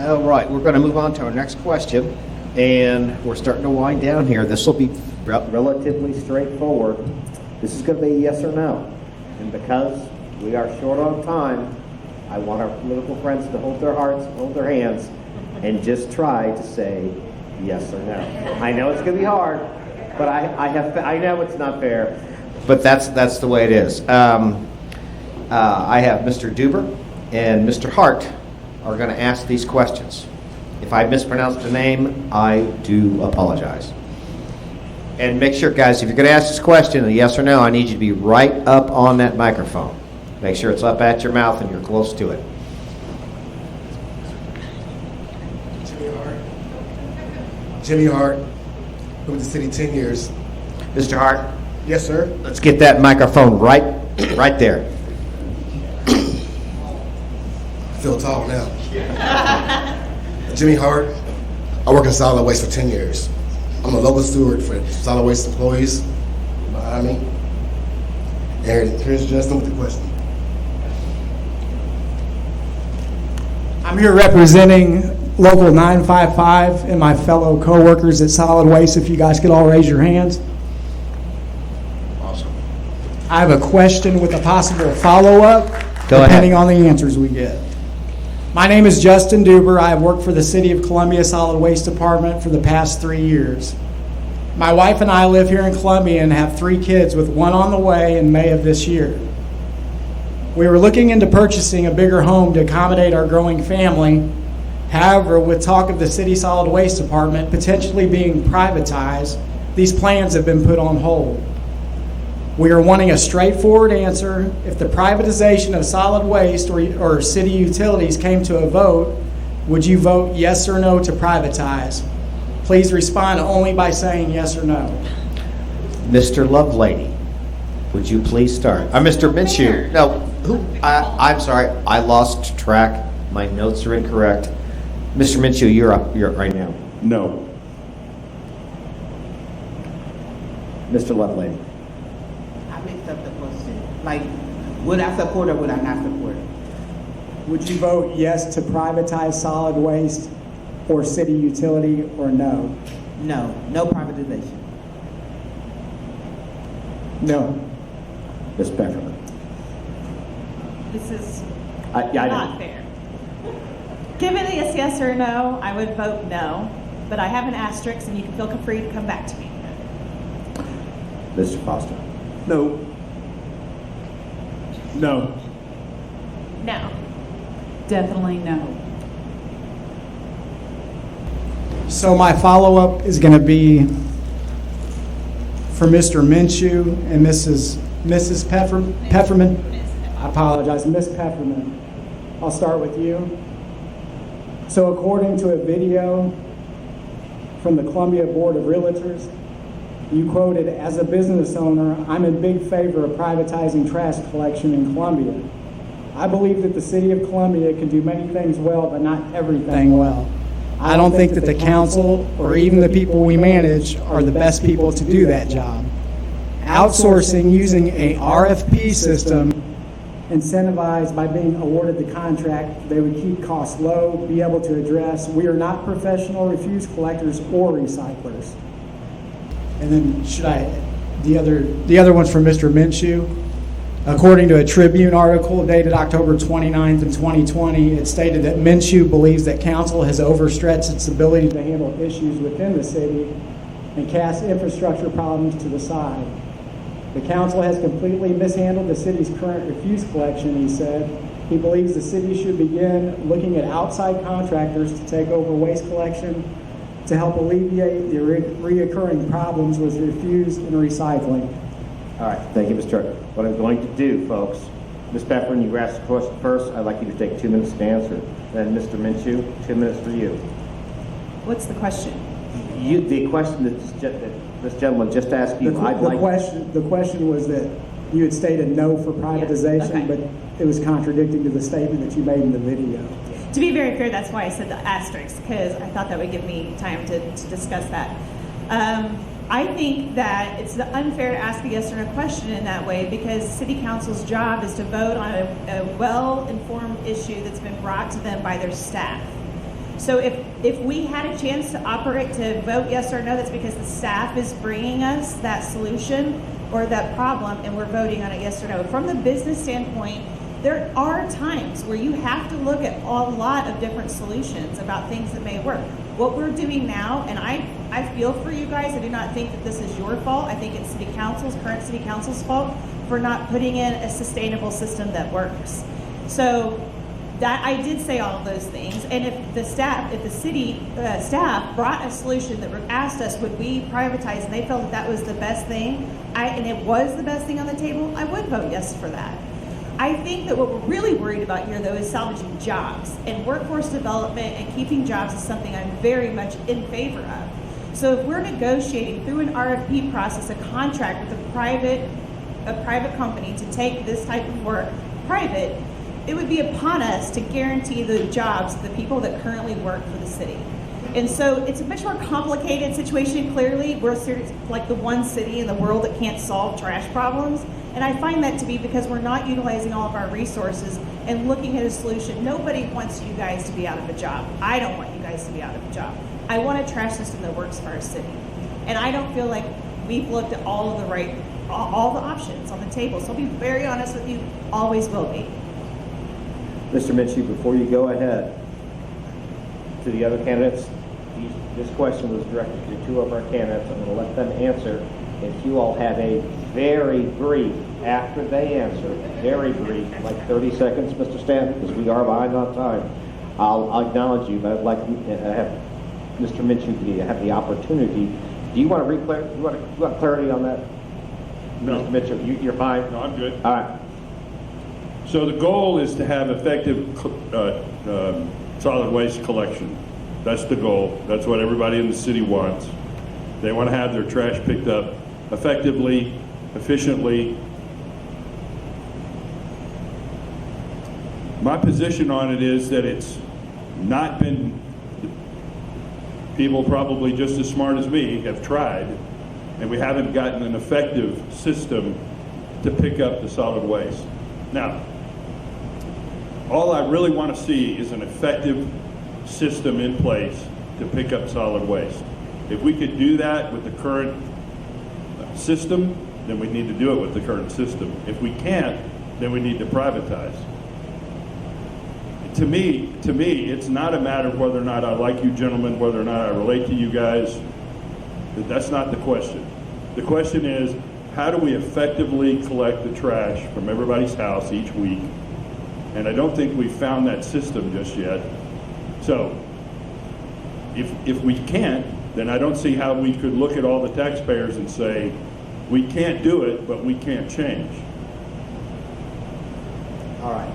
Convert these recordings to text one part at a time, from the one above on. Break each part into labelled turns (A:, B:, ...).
A: All right, we're going to move on to our next question, and we're starting to wind down here. This will be relatively straightforward. This is going to be a yes or no. And because we are short on time, I want our political friends to hold their hearts, hold their hands, and just try to say yes or no. I know it's going to be hard, but I know it's not fair, but that's the way it is. I have Mr. Duber and Mr. Hart are going to ask these questions. If I mispronounce the name, I do apologize. And make sure, guys, if you're going to ask this question, a yes or no, I need you to be right up on that microphone. Make sure it's up at your mouth and you're close to it.
B: Jimmy Hart, been with the city 10 years.
A: Mr. Hart?
B: Yes, sir.
A: Let's get that microphone right there.
B: I feel tall now. Jimmy Hart, I work in solid waste for 10 years. I'm a local steward for solid waste employees behind me. And here's Justin with the question.
C: I'm here representing Local 955 and my fellow co-workers at Solid Waste. If you guys could all raise your hands.
A: Awesome.
C: I have a question with a possible follow-up, depending on the answers we get. My name is Justin Duber. I have worked for the City of Columbia Solid Waste Department for the past 3 years. My wife and I live here in Columbia and have 3 kids, with one on the way in May of this year. We were looking into purchasing a bigger home to accommodate our growing family. However, with talk of the City Solid Waste Department potentially being privatized, these plans have been put on hold. We are wanting a straightforward answer. If the privatization of solid waste or city utilities came to a vote, would you vote yes or no to privatize? Please respond only by saying yes or no.
A: Mr. Lovelady, would you please start? Mr. Minshew. No, I'm sorry. I lost track. My notes are incorrect. Mr. Minshew, you're up right now.
D: No.
A: Mr. Lovelady.
E: I mixed up the question. Like, would I support or would I not support?
C: Would you vote yes to privatize solid waste or city utility, or no?
E: No. No privatization.
C: No.
A: Ms. Pfefferman.
F: This is
A: I
F: not fair. Given a yes or no, I would vote no, but I have an asterisk and you can feel free to come back to me.
A: Mr. Foster.
D: No. No.
F: No.
G: Definitely no.
C: So my follow-up is going to be for Mr. Minshew and Mrs. Pfefferman. I apologize, Miss Pfefferman. I'll start with you. So according to a video from the Columbia Board of Realtors, you quoted, "As a business owner, I'm in big favor of privatizing trash collection in Columbia. I believe that the city of Columbia can do many things well, but not everything well. I don't think that the council or even the people we manage are the best people to do that job. Outsourcing using a RFP system, incentivized by being awarded the contract, they would keep costs low, be able to address, we are not professional refuse collectors or recyclers." And then the other one's from Mr. Minshew. According to a Tribune article dated October 29th in 2020, it stated that Minshew believes that council has overstretched its ability to handle issues within the city and cast infrastructure problems to the side. The council has completely mishandled the city's current refuse collection, he said. He believes the city should begin looking at outside contractors to take over waste collection to help alleviate the reoccurring problems with refuse and recycling.
A: All right, thank you, Mr. Turner. What I'm going to do, folks, Ms. Pfefferman, you asked the question first. I'd like you to take 2 minutes to answer. Then Mr. Minshew, 2 minutes for you.
F: What's the question?
A: The question that this gentleman just asked you,
C: The question was that you had stated no for privatization,
F: Yes, okay.
C: but it was contradicting to the statement that you made in the video.
F: To be very fair, that's why I said the asterisk, because I thought that would give me time to discuss that. I think that it's unfair to ask a yes or no question in that way, because City Council's job is to vote on a well-informed issue that's been brought to them by their staff. So if we had a chance to operate to vote yes or no, that's because the staff is bringing us that solution or that problem, and we're voting on it yes or no. From the business standpoint, there are times where you have to look at a lot of different solutions about things that may work. What we're doing now, and I feel for you guys, I do not think that this is your fault. I think it's current city council's fault for not putting in a sustainable system that works. So that I did say all of those things, and if the city staff brought a solution that asked us, would we privatize, and they felt that that was the best thing, and it was the best thing on the table, I would vote yes for that. I think that what we're really worried about here, though, is salvaging jobs, and workforce development and keeping jobs is something I'm very much in favor of. So if we're negotiating through an RFP process a contract with a private company to take this type of work private, it would be upon us to guarantee the jobs of the people that currently work for the city. And so it's a much more complicated situation. Clearly, we're like the one city in the world that can't solve trash problems. And I find that to be because we're not utilizing all of our resources and looking at a solution. Nobody wants you guys to be out of a job. I don't want you guys to be out of a job. I want a trash system that works for our city. And I don't feel like we've looked at all the options on the table. So I'll be very honest with you, always will be.
A: Mr. Minshew, before you go ahead to the other candidates, this question was directed to two of our candidates. I'm going to let them answer. If you all have a very brief, after they answer, very brief, like 30 seconds, Mr. Stanton, because we are behind on time, I'll acknowledge you, but I'd like to have Mr. Minshew to have the opportunity. Do you want to you want clarity on that?
D: No.
A: Mr. Mitchell, you're fine?
D: No, I'm good.
A: All right.
D: So the goal is to have effective solid waste collection. That's the goal. That's what everybody in the city wants. They want to have their trash picked up effectively, efficiently. My position on it is that it's not been, people probably just as smart as me have tried, and we haven't gotten an effective system to pick up the solid waste. Now, all I really want to see is an effective system in place to pick up solid waste. If we could do that with the current system, then we need to do it with the current system. If we can't, then we need to privatize. To me, it's not a matter of whether or not I like you gentlemen, whether or not I relate to you guys. That's not the question. The question is, how do we effectively collect the trash from everybody's house each week? And I don't think we've found that system just yet. So, if we can't, then I don't see how we could look at all the taxpayers and say, we can't do it, but we can't change.
H: All right.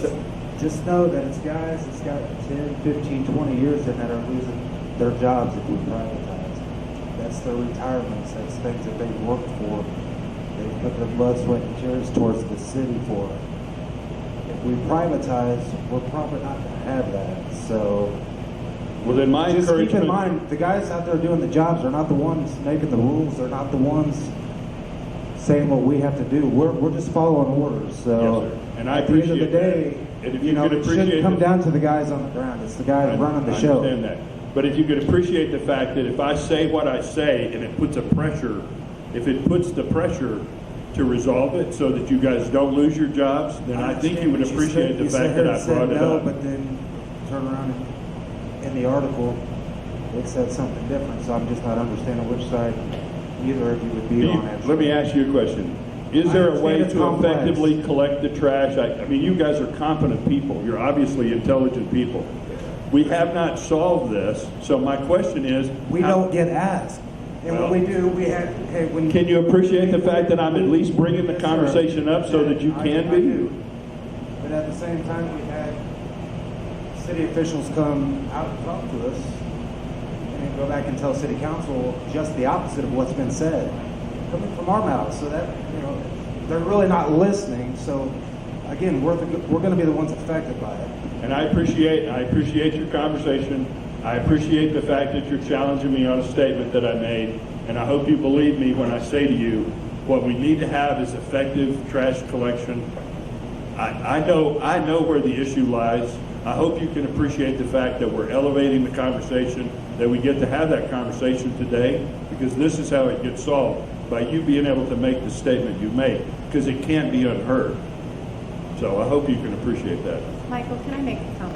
H: So just know that it's guys that's got 10, 15, 20 years in that are losing their jobs if we privatize. That's their retirements. That's things that they've worked for. They've put their blood, sweat, and tears towards the city for. If we privatize, we're probably not going to have that. So
D: Well, then my
H: just
D: encouragement.
H: keep in mind, the guys out there doing the jobs are not the ones making the rules. They're not the ones saying what we have to do. We're just following orders. So
D: Yes, sir. And I
H: at the end of the
D: appreciate
H: day,
D: that. And if
H: you
D: you
H: know,
D: could
H: it shouldn't
D: appreciate
H: come
D: it-
H: down to the guys on the ground. It's the guys running the
D: I
H: show.
D: understand that. But if you could appreciate the fact that if I say what I say and it puts the pressure to resolve it so that you guys don't lose your jobs, then I think you would
H: understand what
D: appreciate the
H: you
D: fact
H: said
D: that
H: here
D: I
H: and said
D: brought it
H: no,
D: up.
H: But then turn around and in the article, it said something different. So I'm just not understanding which side either of you would be on.
D: Let me ask you a question. Is
H: I
D: there a way
H: understand it's
D: to
H: complex.
D: effectively collect the trash? I mean, you guys are competent people. You're obviously intelligent people. We have not solved this, so my question is...
H: We
D: how-
H: don't get asked. And
D: Well,
H: when we do, we have, okay, when...
D: Can you appreciate the fact that I'm at least bringing the
H: Yes, sir.
D: conversation up so that you can
H: I
D: be?
H: do. But at the same time, we had city officials come out and talk to us and then go back and tell city council just the opposite of what's been said, coming from our mouths. So that, you know, they're really not listening. So again, we're going to be the ones affected by it.
D: And I appreciate your conversation. I appreciate the fact that you're challenging me on a statement that I made. And I hope you believe me when I say to you, what we need to have is effective trash collection I know where the issue lies. I hope you can appreciate the fact that we're elevating the conversation, that we get to have that conversation today, because this is how it gets solved, by you being able to make the statement you make, because it can't be unheard. So I hope you can appreciate that.
I: Michael, can I make a comment?